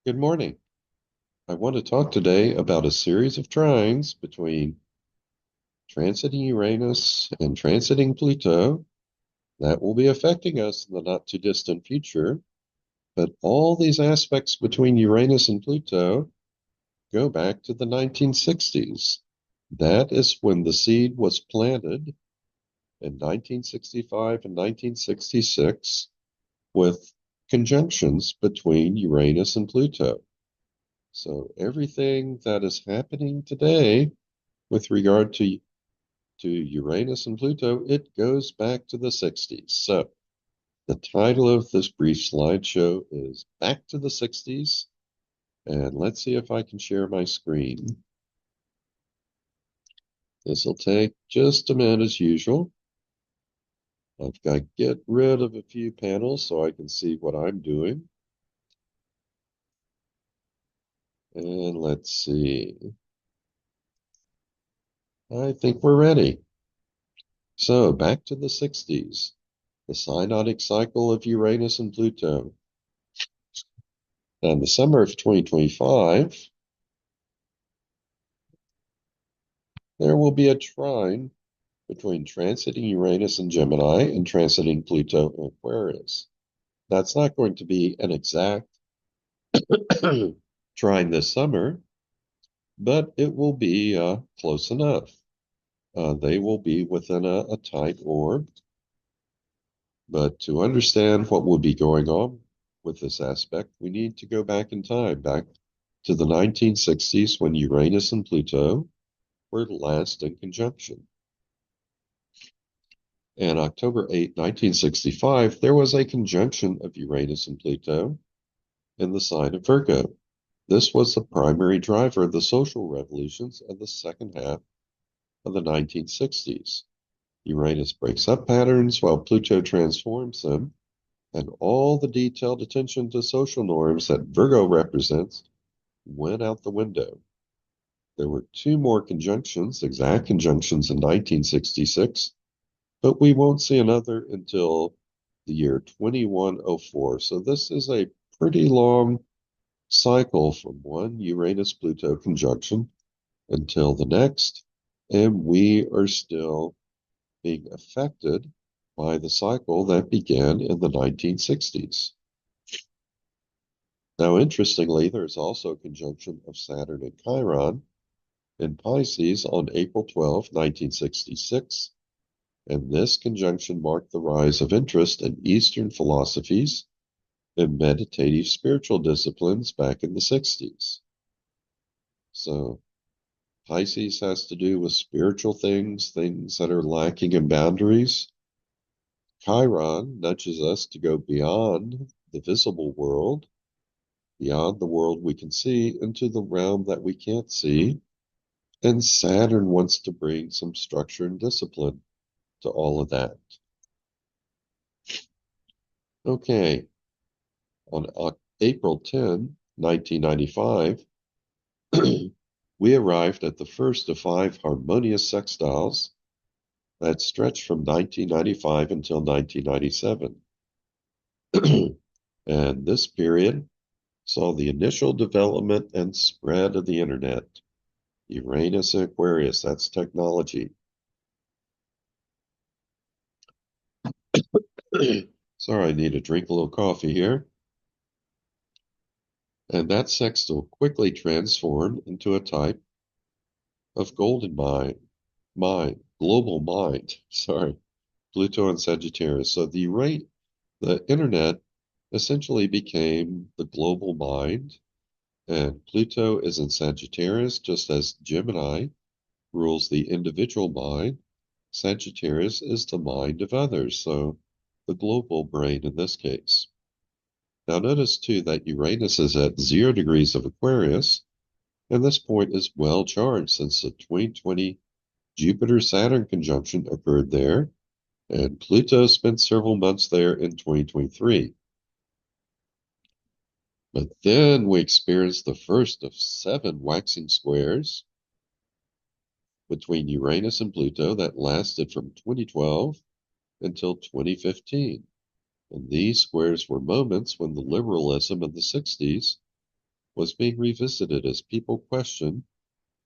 Good morning. I want to talk today about a series of trines between transiting Uranus and transiting Pluto that will be affecting us in the not too distant future. But all these aspects between Uranus and Pluto go back to the 1960s. That is when the seed was planted in 1965 and 1966 with conjunctions between Uranus and Pluto. So everything that is happening today with regard to Uranus and Pluto, it goes back to the 60s. So the title of this brief slideshow is Back to the 60s. And let's see if I can share my screen. This will take just a minute as usual. I've got to get rid of a few panels so I can see what I'm doing. And let's see. I think we're ready. So back to the 60s, the synodic cycle of Uranus and Pluto. Now, in the summer of 2025, there will be a trine between transiting Uranus in Gemini and transiting Pluto in Aquarius. That's not going to be an exact trine this summer, but it will be close enough. They will be within a tight orb. But to understand what will be going on with this aspect, we need to go back in time, back to the 1960s when Uranus and Pluto were last in conjunction. And October 8, 1965, there was a conjunction of Uranus and Pluto in the sign of Virgo. This was the primary driver of the social revolutions of the second half of the 1960s. Uranus breaks up patterns while Pluto transforms them, and all the detailed attention to social norms that Virgo represents went out the window. There were two more conjunctions, exact conjunctions in 1966, but we won't see another until the year 2104. So this is a pretty long cycle from one Uranus-Pluto conjunction until the next, and we are still being affected by the cycle that began in the 1960s. Now, interestingly, there's also a conjunction of Saturn and Chiron in Pisces on April 12, 1966, and this conjunction marked the rise of interest in Eastern philosophies and meditative spiritual disciplines back in the 60s. So Pisces has to do with spiritual things, things that are lacking in boundaries. Chiron nudges us to go beyond the visible world, beyond the world we can see, into the realm that we can't see. And Saturn wants to bring some structure and discipline to all of that. Okay, on April 10, 1995, we arrived at the first of 5 harmonious sextiles that stretched from 1995 until 1997. And this period saw the initial development and spread of the internet. Uranus and Aquarius, that's technology. Sorry, I need to drink a little coffee here. And that sextile quickly transformed into a type of golden global mind, sorry, Pluto and Sagittarius. So the internet essentially became the global mind, and Pluto is in Sagittarius, just as Gemini rules the individual mind. Sagittarius is the mind of others, so the global brain in this case. Now notice too that Uranus is at 0 degrees of Aquarius, and this point is well charged since the 2020 Jupiter-Saturn conjunction occurred there, and Pluto spent several months there in 2023. But then we experienced the first of 7 waxing squares between Uranus and Pluto that lasted from 2012 until 2015. And these squares were moments when the liberalism of the 60s was being revisited as people questioned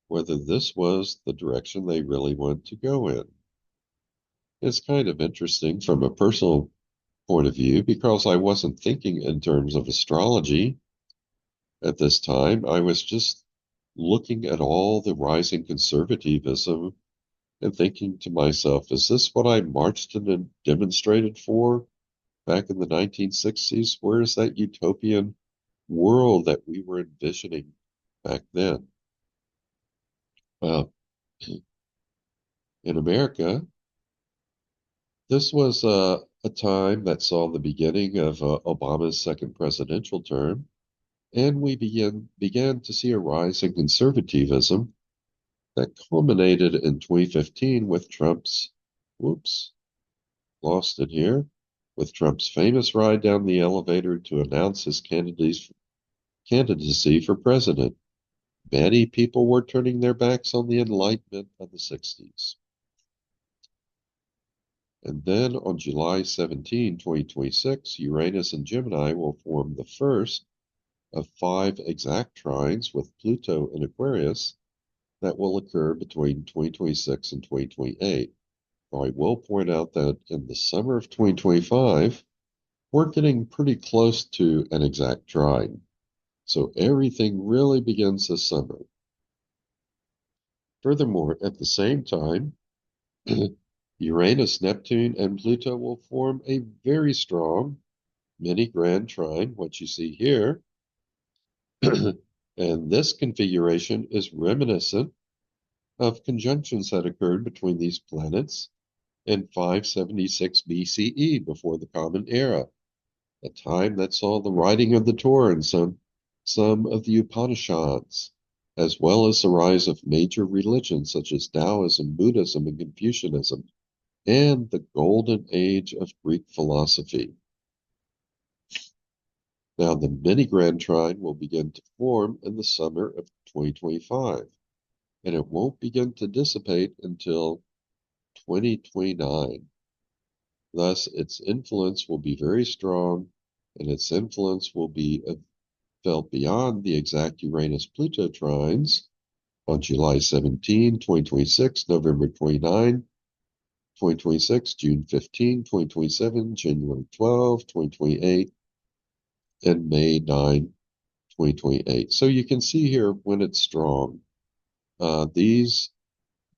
whether this was the direction they really wanted to go in. It's kind of interesting from a personal point of view because I wasn't thinking in terms of astrology at this time. I was just looking at all the rising conservatism and thinking to myself, is this what I marched and demonstrated for back in the 1960s? Where is that utopian world that we were envisioning back then? Well, in America, this was a time that saw the beginning of Obama's second presidential term, and we began to see a rise in conservatism that culminated in 2015 with Trump's, whoops, lost it here, with Trump's famous ride down the elevator to announce his candidacy for president. Many people were turning their backs on the Enlightenment of the 60s. And then on July 17, 2026, Uranus and Gemini will form the first of 5 exact trines with Pluto in Aquarius that will occur between 2026 and 2028. Now, I will point out that in the summer of 2025, we're getting pretty close to an exact trine. So everything really begins this summer. Furthermore, at the same time, Uranus, Neptune, and Pluto will form a very strong mini grand trine, what you see here. And this configuration is reminiscent of conjunctions that occurred between these planets in 576 BCE, before the Common Era, a time that saw the writing of the Torah and some of the Upanishads, as well as the rise of major religions such as Taoism, Buddhism, and Confucianism, and the golden age of Greek philosophy. Now, the mini grand trine will begin to form in the summer of 2025, and it won't begin to dissipate until 2029. Thus, its influence will be very strong, and its influence will be felt beyond the exact Uranus-Pluto trines on July 17, 2026, November 29, 2026, June 15, 2027, January 12, 2028, and May 9, 2028. So you can see here when it's strong. These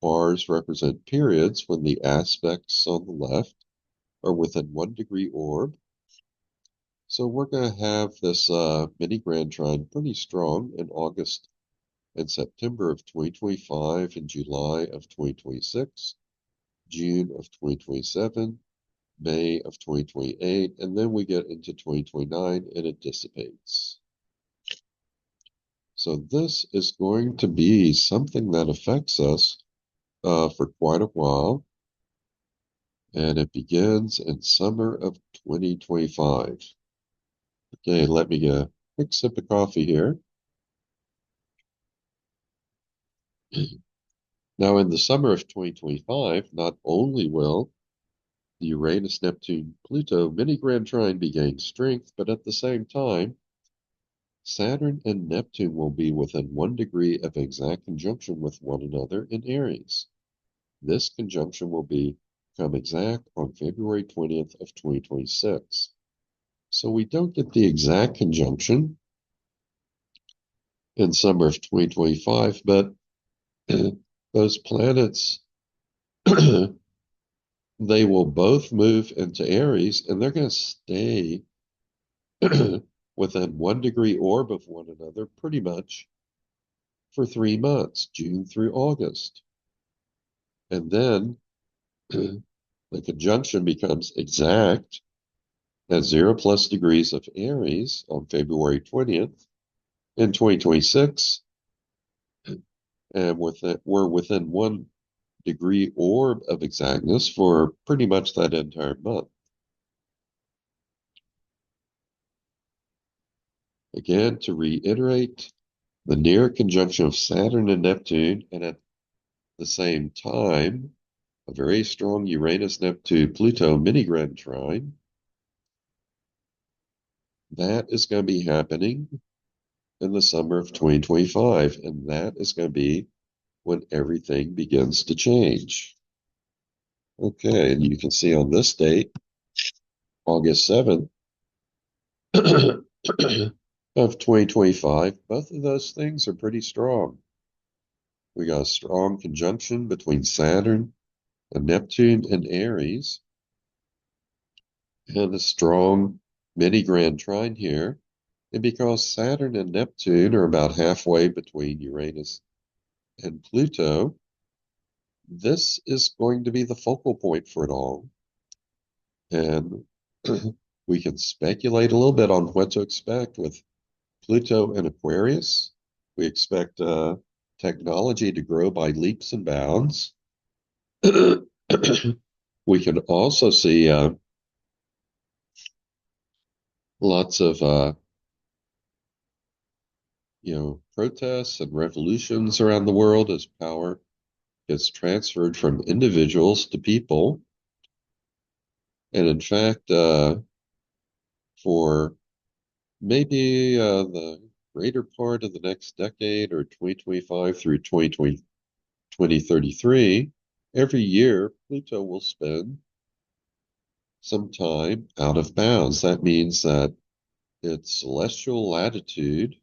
bars represent periods when the aspects on the left are within 1 degree orb. So we're going to have this mini grand trine pretty strong in August and September of 2025, and July of 2026, June of 2027, May of 2028, and then we get into 2029 and it dissipates. So this is going to be something that affects us for quite a while, and it begins in summer of 2025. Okay, let me get a quick sip of coffee here. Now, in the summer of 2025, not only will the Uranus, Neptune, Pluto mini grand trine be gaining strength, but at the same time, Saturn and Neptune will be within 1 degree of exact conjunction with one another in Aries. This conjunction will become exact on February 20th of 2026. So we don't get the exact conjunction in summer of 2025, but those planets, they will both move into Aries, and they're going to stay within 1 degree orb of one another pretty much for 3 months, June through August. And then the conjunction becomes exact at 0+ degrees of Aries on February 20th in 2026. And we're within 1 degree orb of exactness for pretty much that entire month. Again, to reiterate, the near conjunction of Saturn and Neptune, and at the same time, a very strong Uranus-Neptune-Pluto mini-grand trine, that is going to be happening in the summer of 2025. And that is going to be when everything begins to change. Okay, and you can see on this date, August 7th of 2025, both of those things are pretty strong. We got a strong conjunction between Saturn and Neptune and Aries, and a strong mini-grand trine here. And because Saturn and Neptune are about halfway between Uranus and Pluto, this is going to be the focal point for it all. And we can speculate a little bit on what to expect with Pluto and Aquarius. We expect technology to grow by leaps and bounds. We can also see lots of protests and revolutions around the world as power gets transferred from individuals to people. And in fact, for maybe the greater part of the next decade, or 2025 through 2033, every year Pluto will spend some time out of bounds. That means that its celestial latitude,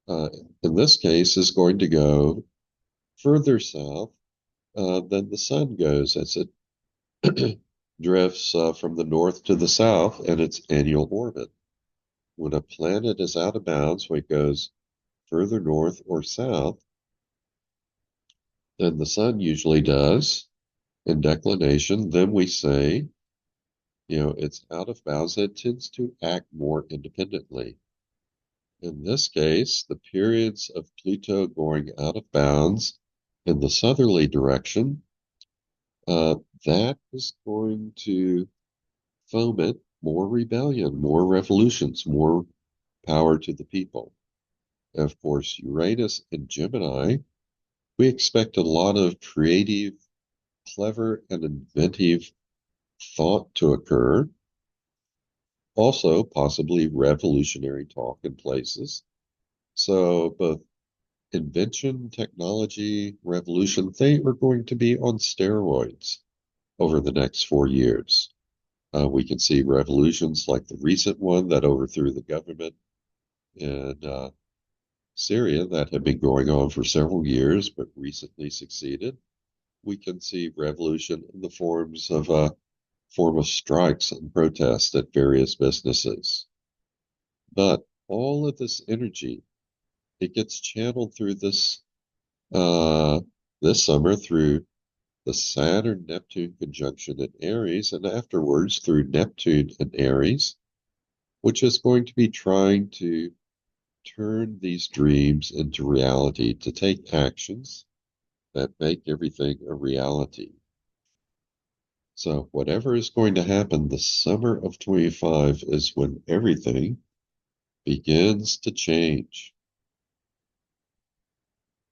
in this case, is going to go further south than the sun goes as it drifts from the north to the south in its annual orbit. When a planet is out of bounds, when it goes further north or south than the sun usually does in declination, then we say, it's out of bounds. It tends to act more independently. In this case, the periods of Pluto going out of bounds in the southerly direction, that is going to foment more rebellion, more revolutions, more power to the people. Of course, Uranus and Gemini, we expect a lot of creative, clever, and inventive thought to occur. Also, possibly revolutionary talk in places. So both invention, technology, revolution, they are going to be on steroids over the next 4 years. We can see revolutions like the recent one that overthrew the government in Syria that had been going on for several years but recently succeeded. We can see revolution in the form of strikes and protests at various businesses. But all of this energy, it gets channeled through this summer through the Saturn-Neptune conjunction in Aries, and afterwards through Neptune in Aries, which is going to be trying to turn these dreams into reality, to take actions that make everything a reality. So whatever is going to happen, the summer of 25 is when everything begins to change.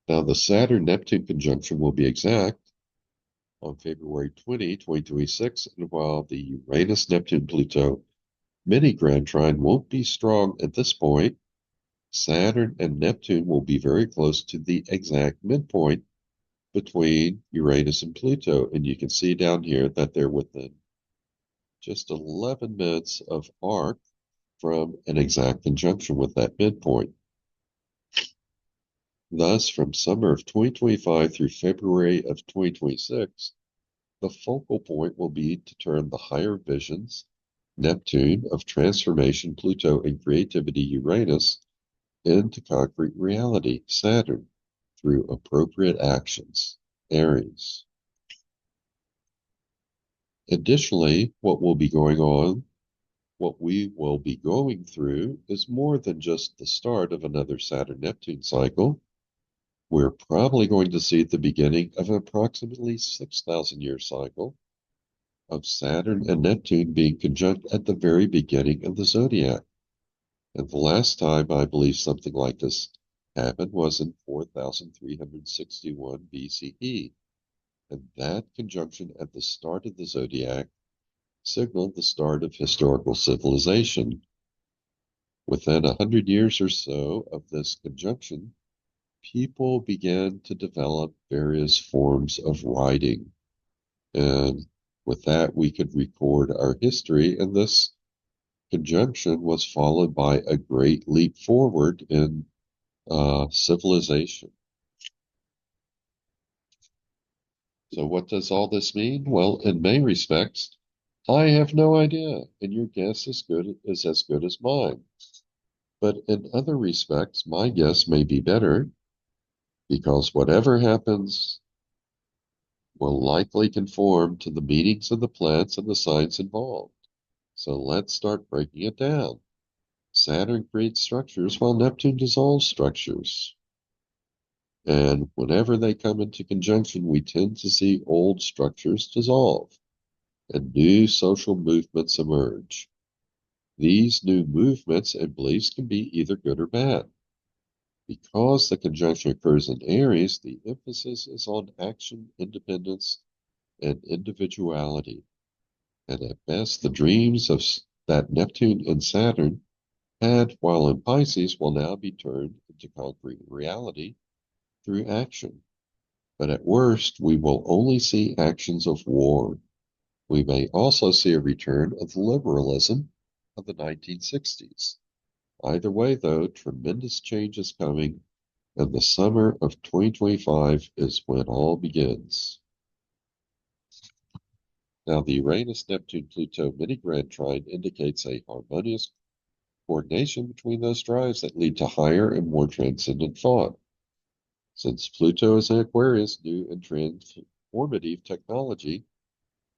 Now, the Saturn-Neptune conjunction will be exact on February 20, 2026, and while the Uranus-Neptune-Pluto mini-grand trine won't be strong at this point, Saturn and Neptune will be very close to the exact midpoint between Uranus and Pluto, and you can see down here that they're within just 11 minutes of arc from an exact conjunction with that midpoint. Thus, from summer of 2025 through February of 2026, the focal point will be to turn the higher visions, Neptune, of transformation, Pluto, and creativity, Uranus, into concrete reality, Saturn, through appropriate actions, Aries. Additionally, what we will be going through is more than just the start of another Saturn-Neptune cycle. We're probably going to see the beginning of an approximately 6,000-year cycle of Saturn and Neptune being conjunct at the very beginning of the zodiac. And the last time I believe something like this happened was in 4,361 BCE. And that conjunction at the start of the zodiac signaled the start of historical civilization. Within 100 years or so of this conjunction, people began to develop various forms of writing. And with that, we could record our history. And this conjunction was followed by a great leap forward in civilization. So what does all this mean? Well, in many respects, I have no idea, and your guess is as good as mine. But in other respects, my guess may be better because whatever happens will likely conform to the meanings of the planets and the signs involved. So let's start breaking it down. Saturn creates structures while Neptune dissolves structures. And whenever they come into conjunction, we tend to see old structures dissolve and new social movements emerge. These new movements and beliefs can be either good or bad. Because the conjunction occurs in Aries, the emphasis is on action, independence, and individuality. And at best, the dreams that Neptune and Saturn had while in Pisces will now be turned into concrete reality through action. But at worst, we will only see actions of war. We may also see a return of the liberalism of the 1960s. Either way, though, tremendous change is coming, and the summer of 2025 is when all begins. Now, the Uranus-Neptune-Pluto mini-grand trine indicates a harmonious coordination between those drives that lead to higher and more transcendent thought. Since Pluto is in Aquarius, new and transformative technology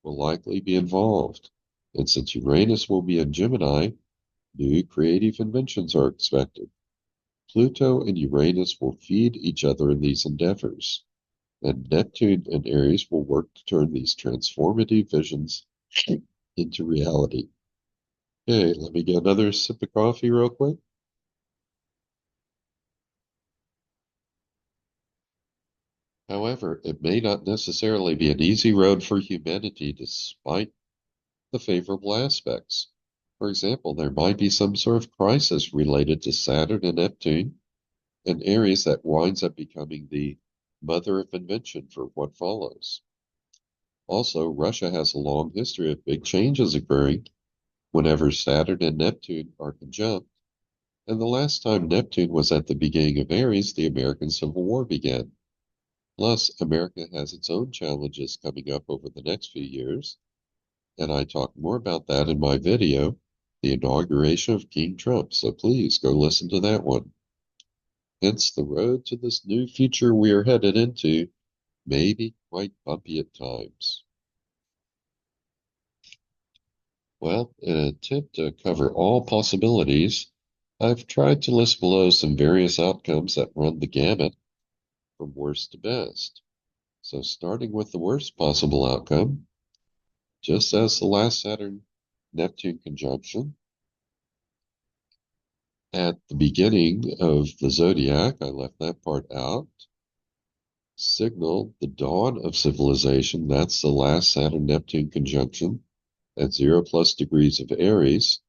will likely be involved. And since Uranus will be in Gemini, new creative inventions are expected. Pluto and Uranus will feed each other in these endeavors, and Neptune and Aries will work to turn these transformative visions into reality. Okay, let me get another sip of coffee real quick. However, it may not necessarily be an easy road for humanity despite the favorable aspects. For example, there might be some sort of crisis related to Saturn and Neptune and Aries that winds up becoming the mother of invention for what follows. Also, Russia has a long history of big changes occurring whenever Saturn and Neptune are conjunct, and the last time Neptune was at the beginning of Aries, the American Civil War began. Plus, America has its own challenges coming up over the next few years, and I talk more about that in my video, The Inauguration of King Trump, so please go listen to that one. Hence, the road to this new future we are headed into may be quite bumpy at times. Well, in an attempt to cover all possibilities, I've tried to list below some various outcomes that run the gamut from worst to best. So starting with the worst possible outcome, just as the last Saturn-Neptune conjunction, at the beginning of the zodiac, I left that part out, signal the dawn of civilization, that's the last Saturn-Neptune conjunction at 0+ degrees of Aries.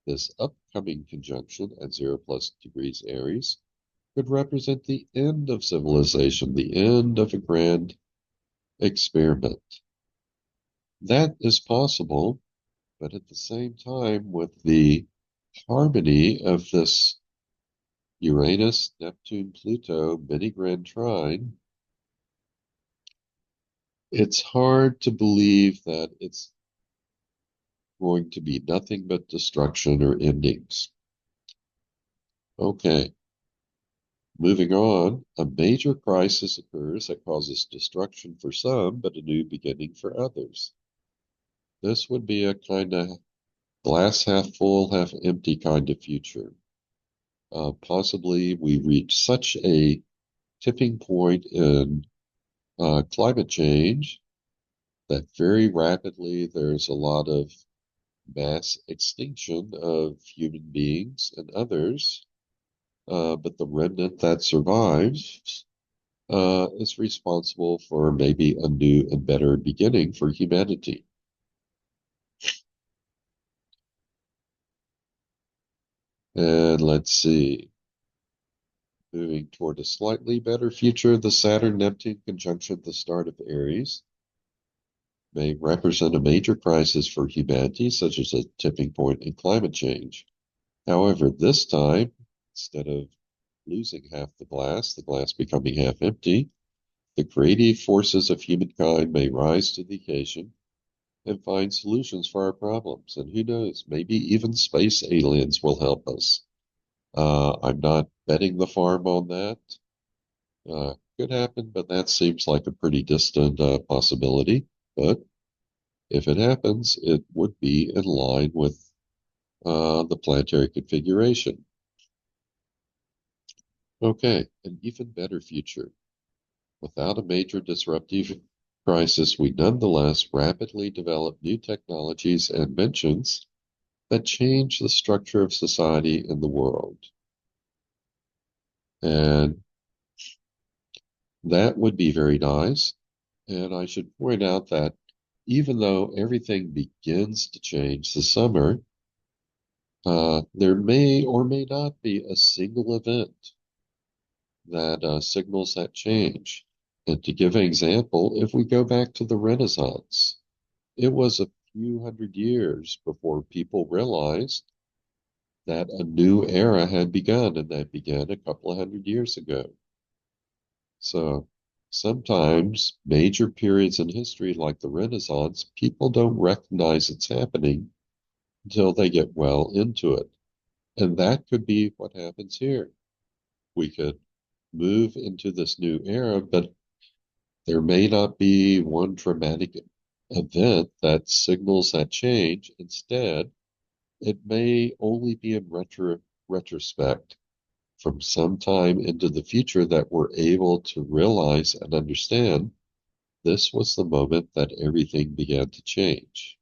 This upcoming conjunction at 0+ degrees Aries could represent the end of civilization, the end of a grand experiment. That is possible, but at the same time, with the harmony of this Uranus, Neptune, Pluto mini grand trine, it's hard to believe that it's going to be nothing but destruction or endings. Okay, moving on, a major crisis occurs that causes destruction for some, but a new beginning for others. This would be a kind of glass half full, half empty kind of future. Possibly we reach such a tipping point in climate change that very rapidly there's a lot of mass extinction of human beings and others, but the remnant that survives is responsible for maybe a new and better beginning for humanity. And let's see. Moving toward a slightly better future, the Saturn-Neptune conjunction at the start of Aries may represent a major crisis for humanity, such as a tipping point in climate change. However, this time, instead of losing half the glass becoming half empty, the creative forces of humankind may rise to the occasion and find solutions for our problems. And who knows, maybe even space aliens will help us. I'm not betting the farm on that. Could happen, but that seems like a pretty distant possibility. But if it happens, it would be in line with the planetary configuration. Okay, an even better future. Without a major disruptive crisis, we nonetheless rapidly develop new technologies and inventions that change the structure of society and the world. And that would be very nice. And I should point out that even though everything begins to change this summer, there may or may not be a single event that signals that change. And to give an example, if we go back to the Renaissance, it was a few hundred years before people realized that a new era had begun, and that began a couple of hundred years ago. So sometimes major periods in history, like the Renaissance, people don't recognize it's happening until they get well into it. And that could be what happens here. We could move into this new era, but there may not be one dramatic event that signals that change. Instead, it may only be in retrospect from some time into the future that we're able to realize and understand this was the moment that everything began to change.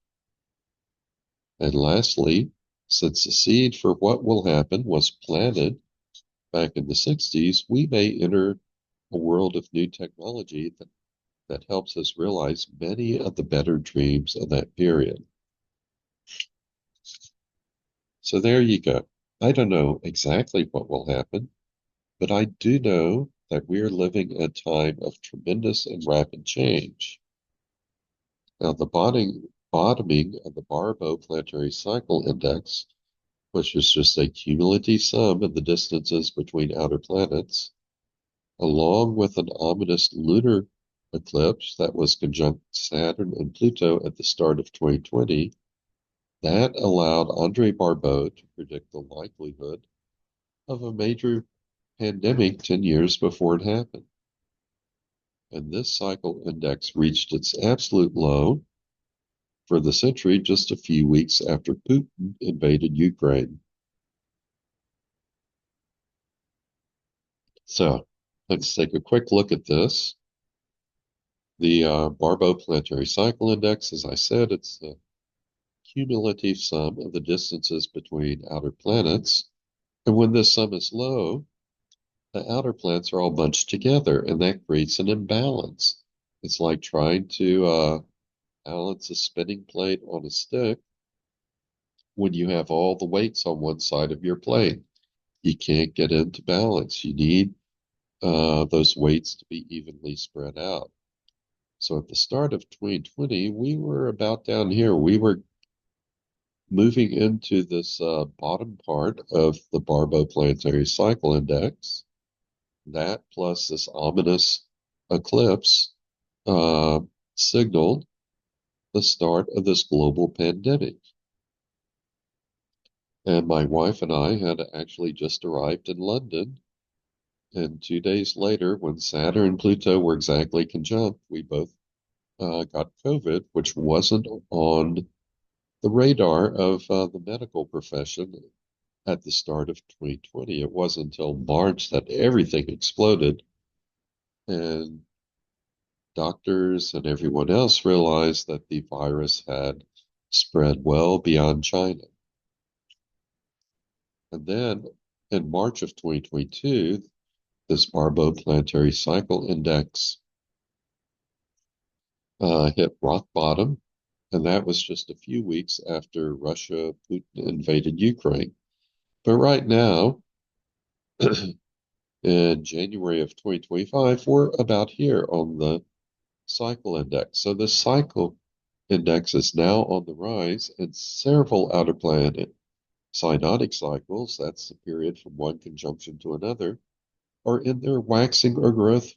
And lastly, since the seed for what will happen was planted back in the 60s, we may enter a world of new technology that helps us realize many of the better dreams of that period. So there you go. I don't know exactly what will happen, but I do know that we are living a time of tremendous and rapid change. Now, the bottoming of the Barbo Planetary Cycle Index, which is just a cumulative sum of the distances between outer planets, along with an ominous lunar eclipse that was conjunct Saturn and Pluto at the start of 2020, that allowed Andre Barbeau to predict the likelihood of a major pandemic 10 years before it happened. And this cycle index reached its absolute low for the century just a few weeks after Putin invaded Ukraine. So let's take a quick look at this. The Barbeau Planetary Cycle Index, as I said, it's the cumulative sum of the distances between outer planets. And when this sum is low, the outer planets are all bunched together, and that creates an imbalance. It's like trying to balance a spinning plate on a stick when you have all the weights on one side of your plate. You can't get into balance. You need those weights to be evenly spread out. So at the start of 2020, we were about down here. We were moving into this bottom part of the Barbeau Planetary Cycle Index. That plus this ominous eclipse uh, signaled the start of this global pandemic. And my wife and I had actually just arrived in London. And 2 days later, when Saturn and Pluto were exactly conjunct, we both got COVID, which wasn't on the radar of the medical profession at the start of 2020. It wasn't until March that everything exploded. And doctors and everyone else realized that the virus had spread well beyond China. And then in March of 2022, this Barbeau Planetary Cycle Index hit rock bottom, and that was just a few weeks after Russia, Putin invaded Ukraine. But right now, in January of 2025, we're about here on the cycle index. So the cycle index is now on the rise, and several outer planet synodic cycles, that's the period from one conjunction to another, are in their waxing or growth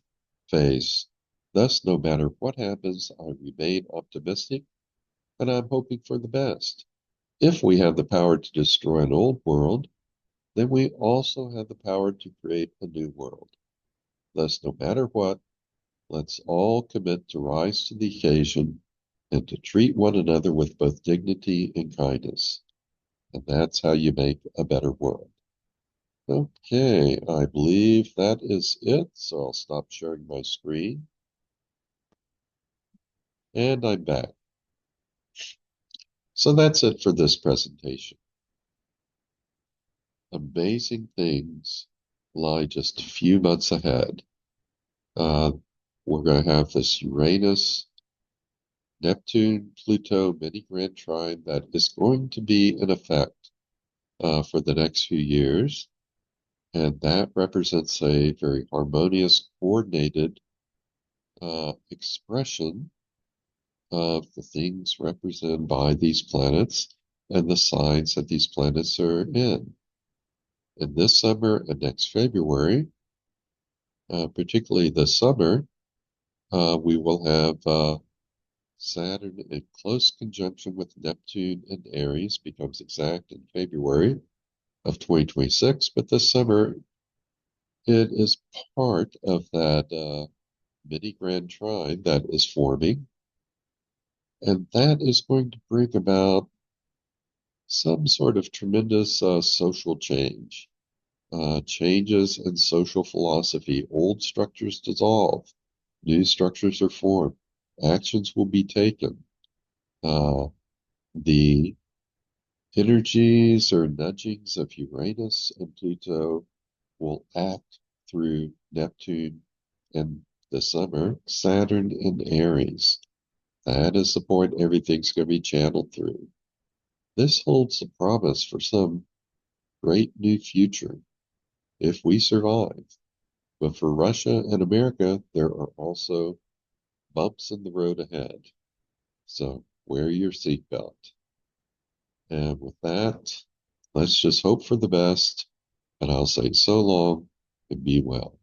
phase. Thus, no matter what happens, I remain optimistic and I'm hoping for the best. If we have the power to destroy an old world, then we also have the power to create a new world. Thus, no matter what, let's all commit to rise to the occasion and to treat one another with both dignity and kindness. And that's how you make a better world. Okay, I believe that is it. So I'll stop sharing my screen. And I'm back. So that's it for this presentation. Amazing things lie just a few months ahead. Uh, we're going to have this Uranus, Neptune, Pluto mini grand trine that is going to be in effect for the next few years. And that represents a very harmonious, coordinated expression of the things represented by these planets and the signs that these planets are in. And this summer and next February, particularly this summer, we will have Saturn in close conjunction with Neptune and Aries, becomes exact in February of 2026. But this summer, it is part of that mini grand trine that is forming. And that is going to bring about some sort of tremendous social change, changes in social philosophy. Old structures dissolve, new structures are formed, actions will be taken. The energies or nudgings of Uranus and Pluto will act through Neptune and the summer, Saturn and Aries. That is the point everything's going to be channeled through. This holds the promise for some great new future if we survive. But for Russia and America, there are also bumps in the road ahead. So wear your seatbelt. And with that, let's just hope for the best. And I'll say so long and be well.